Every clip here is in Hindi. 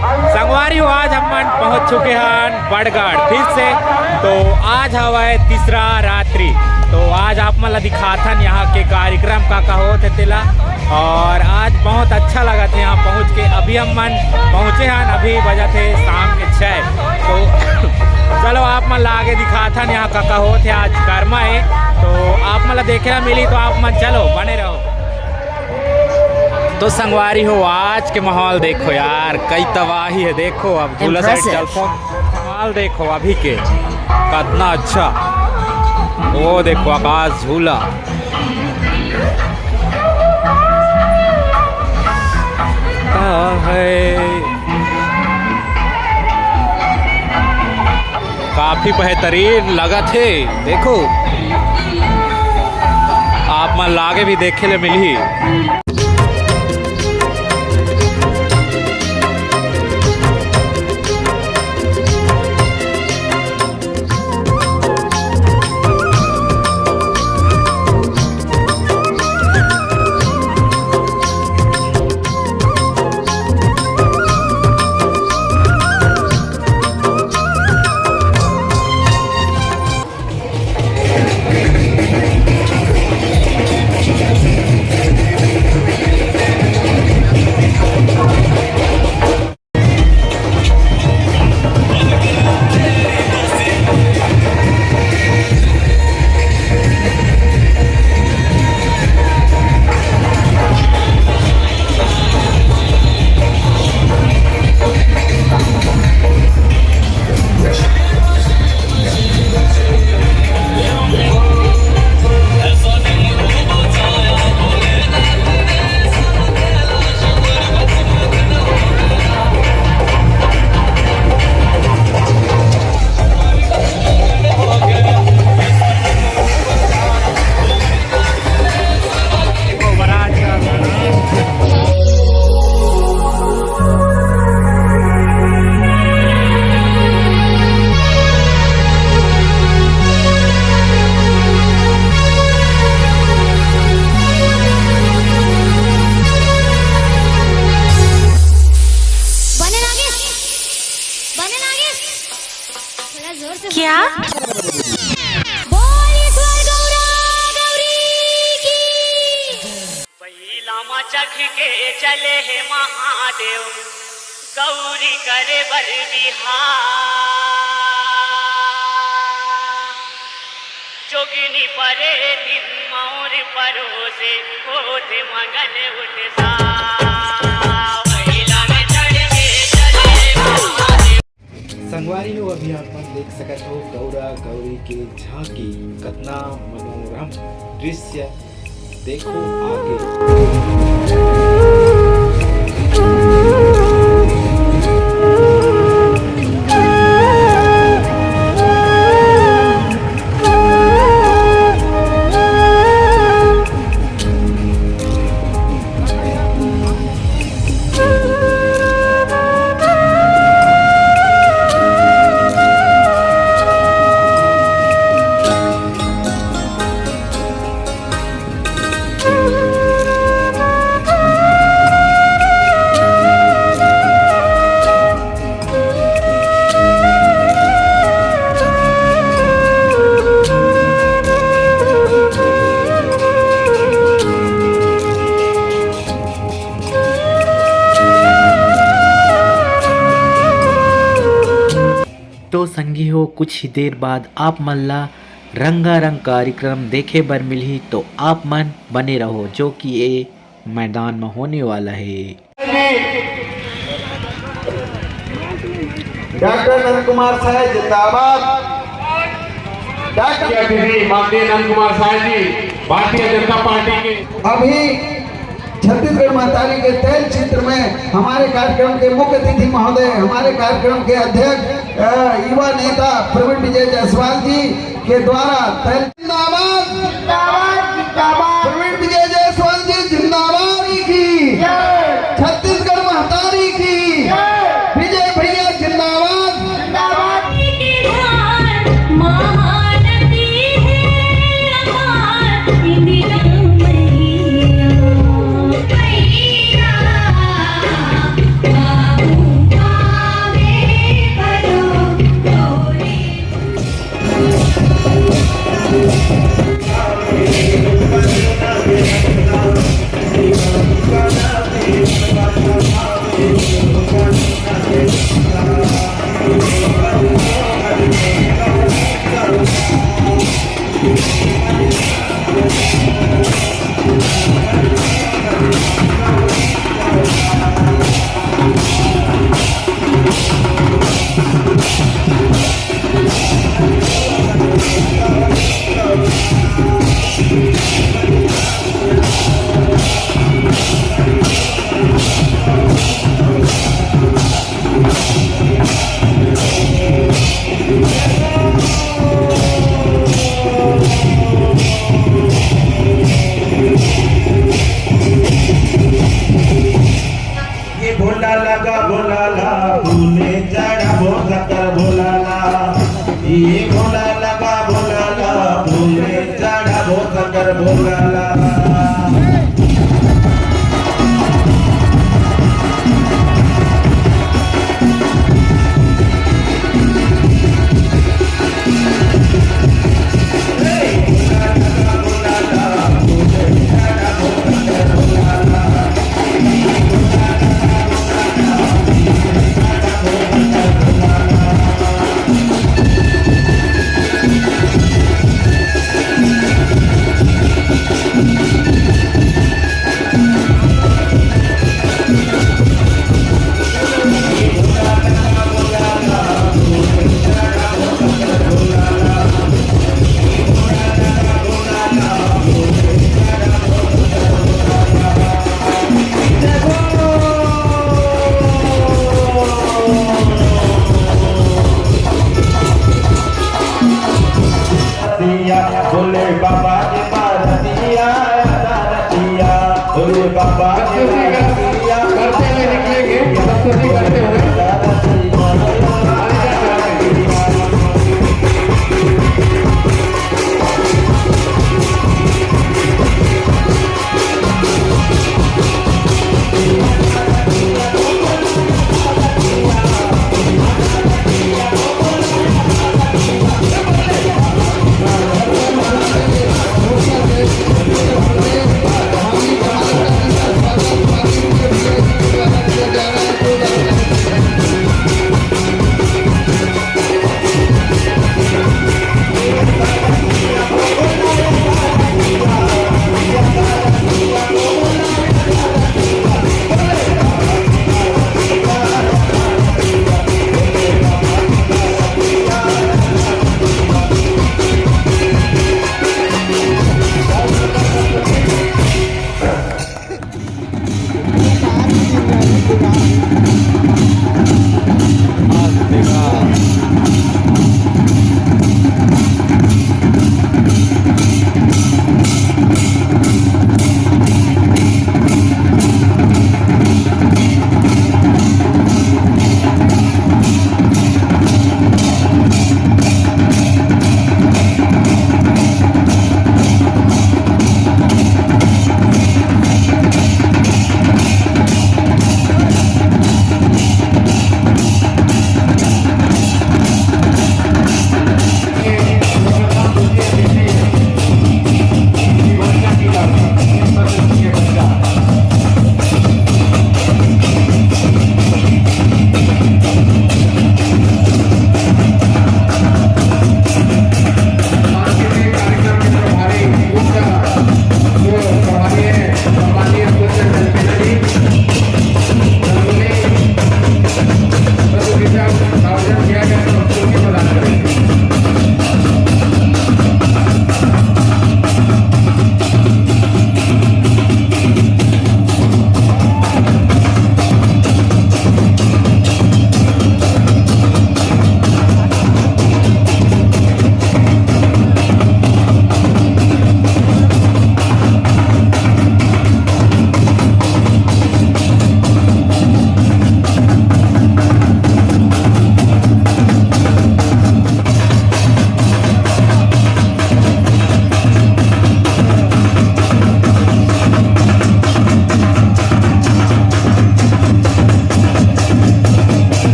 संगवारी हो आज हम पहुंच चुके हैं बरगढ फिर से। तो आज हवा है तीसरा रात्रि। तो आज आप मतलब दिखाथन यहाँ के कार्यक्रम का होते तिला, और आज बहुत अच्छा लगा था यहाँ पहुँच के। अभी हम पहुँचे हैं, अभी बजा थे शाम के 6। तो चलो आप मतलब आगे दिखाथन यहाँ का होते आज कर्मा है। तो आप मतलब देखने मिली तो आप मन चलो बने रहो। तो संगवारी हो आज के माहौल देखो यार, कई तबाही है। देखो अब झूला साइड चलते माहौल देखो अभी के कितना अच्छा। वो देखो आकाश झूला, है काफी बेहतरीन लगा थे। देखो आप मन लागे भी देखे ले मिली। क्या लामा चख के चले है महादेव, गौरी करे बर जोगिनी परे दिन मोर परोसे होते मंगल उठसा। संगवारी हो अभी आप देख सकते हो गौरा गौरी के झांकी कितना मनोरम दृश्य। देखो आगे तो संगी हो कुछ ही देर बाद आप मल्ला रंगारंग कार्यक्रम देखे बर मिली। तो आप मन बने रहो जो कि ये मैदान में होने वाला है। डॉक्टर नंद कुमार साहब जिंदाबाद। डॉक्टर माननीय नंद कुमार साहब जी भारतीय जनता पार्टी के अभी छत्तीसगढ़ महतारी के तेल क्षेत्र में हमारे कार्यक्रम के मुख्य अतिथि महोदय, हमारे कार्यक्रम के अध्यक्ष युवा नेता प्रवीण विजय जायसवाल जी के द्वारा तेल जिंदाबाद जिंदाबाद जिंदाबाद। प्रवीण विजय जायसवाल जी जिंदाबाद की, छत्तीसगढ़ महतारी की, विजय भैया जिंदाबाद जिंदाबाद। मैया ये भोला लगा भोलाला तूने चढ़ा भो शकर भोलाला ये भोला लगा भोलाला तूने चढ़ा भो शकर भोलाला भोले बाबा के मारतिया रतिया भोले बाबा के मारतिया करते हुए निकलेंगे, सप्तशती करते हुए। हम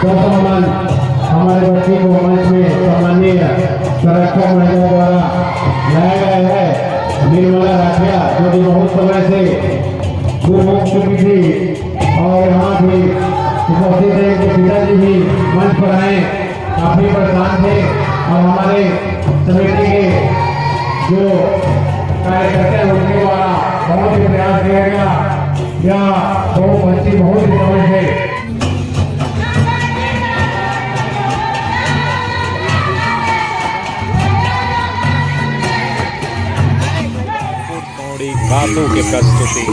सम्मान हमारे बच्चे को मंच में सम्मानीय संरक्षक महिला द्वारा लाया गया है। निर्मला राठिया जो कि बहुत समय से दूर हो चुकी थी और यहाँ भी उपस्थित है। इनके पिताजी भी मंच पर आए, काफी परेशान थे और हमारे समिति के जो कार्यकर्ता हैं उनके द्वारा बहुत ही प्रयास किया गया। यह दो बच्चे बहुत ही समय थे। बातों की प्रस्तुति।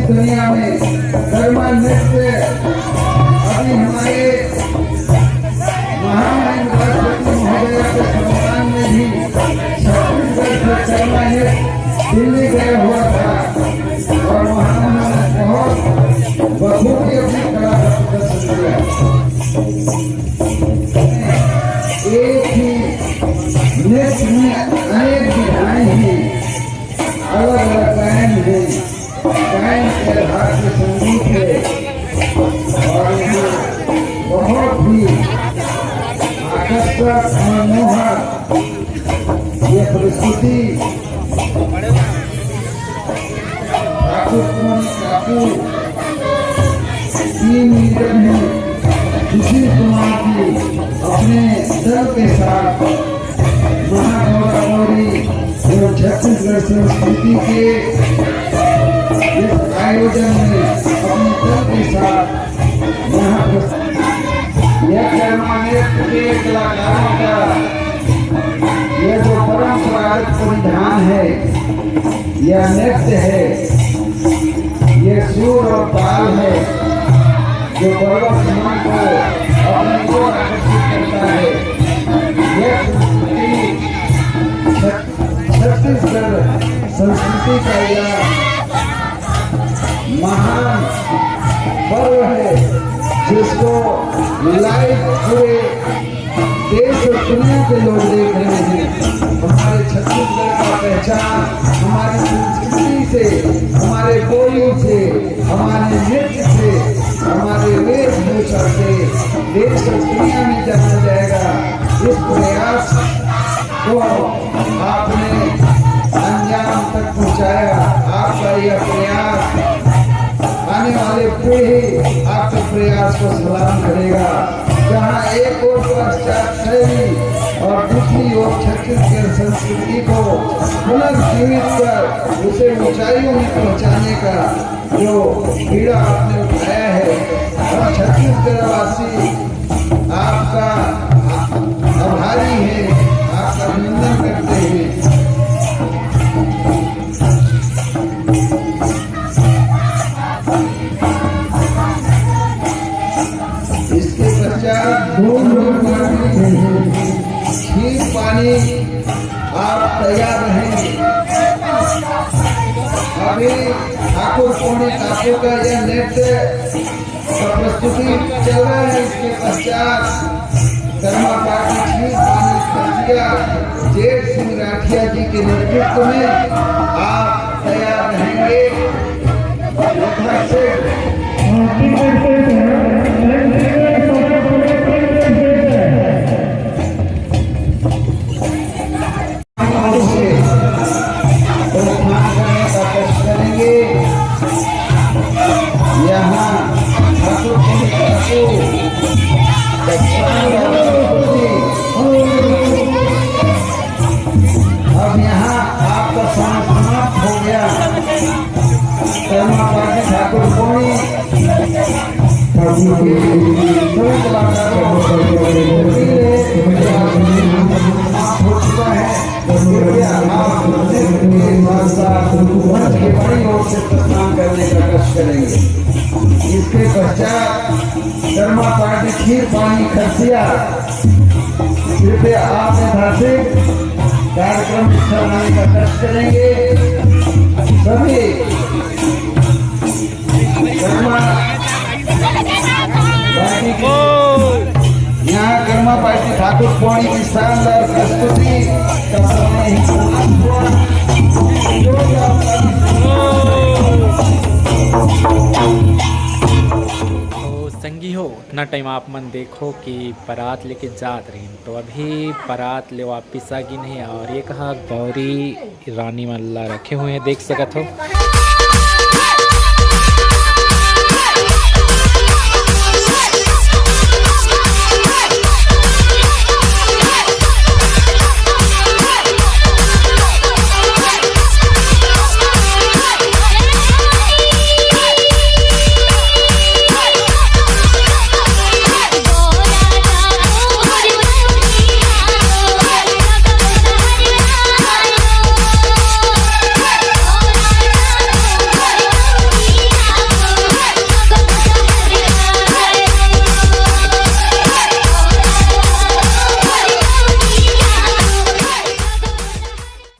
दुनिया में कर्मा नृत्य अभी हमारे महान राष्ट्रपति महोदय के सम्मान में भी छत्तीसगढ़ से कर्मा नृत्य दिल्ली गया हुआ था और वहाँ उन्होंने बहुत बखूबी अपनी कला का प्रदर्शन किया। एक ही नृत्य में अनेक विधाएं हैं, अलग अलग गायन है, गायन के आधार से संगीत है और बहुत ही आकर्षक मनोहर ये प्रस्तुति ठाकुर 3 लीडर में सुशील कुमार की अपने दल के साथ महागौरी एवं छत्तीसगढ़ संस्कृति के इस आयोजन में अपने दल के साथ यहाँ यह कर्मानृत्य के कलाकारों का यह जो परंपरागत परिधान है, यह नृत्य है, यह सुर और ताल है जो पर्वत मन को अपनी ओर आकर्षित करता है। यह छत्तीसगढ़ संस्कृति का यह महान पर्व है जिसको लाइव पूरे देश और दुनिया के लोग देख रहे हैं। हमारे छत्तीसगढ़ का पहचान हमारी संस्कृति से, हमारे बोली से, हमारे नृत्य से, हमारे वेशभूषा से देश और दुनिया में जाना जिस प्रयास को आपने अंजाम तक पहुंचाया, आपका यह प्रयास आने वाले पीढ़ी आपके प्रयास को सलाम करेगा। जहाँ एक ओर पश्चात शैली और दूसरी ओर छत्तीसगढ़ संस्कृति को पुनर्जीवित कर उसे ऊंचाइयों में पहुंचाने का जो बीड़ा आपने उठाया है, हम छत्तीसगढ़ वासी आपका आभारी है, आपका अभिनंदन करते हैं। इसके पश्चात खीर पानी आप तैयार रहेंगे। अभी ठाकुर पौने काकू का यह नृत्य का प्रस्तुति चल रहा है। इसके पश्चात कर्मा पार्टी खीर पानी खर्चिया जेठ सिंह राठिया जी के नेतृत्व में आप तैयार रहेंगे। उधर से अब यहाँ आपका समय समाप्त हो गया। कर्मा पार्टी ठाकुर कोणी हो चुका है। मंच के बड़ी ओर से प्रस्थान करने का कष्ट करेंगे। इसके पश्चात कर्मा पार्टी खीर पानी खर्चिया कृपया आप ऐतिहासिक कार्यक्रम चलाने का कष्ट करेंगे। सभी कर्मा पार्टी यहाँ कर्मा पार्टी ठाकुर पौड़ी की शानदार प्रस्तुति का समय ही समाप्त हुआ। संगी हो उतना टाइम आप मन देखो कि बारात लेके जात रही, तो अभी बारात ले वापिस आ गई नहीं। और ये कहा गौरी रानी मल्ला रखे हुए हैं, देख सकत हो।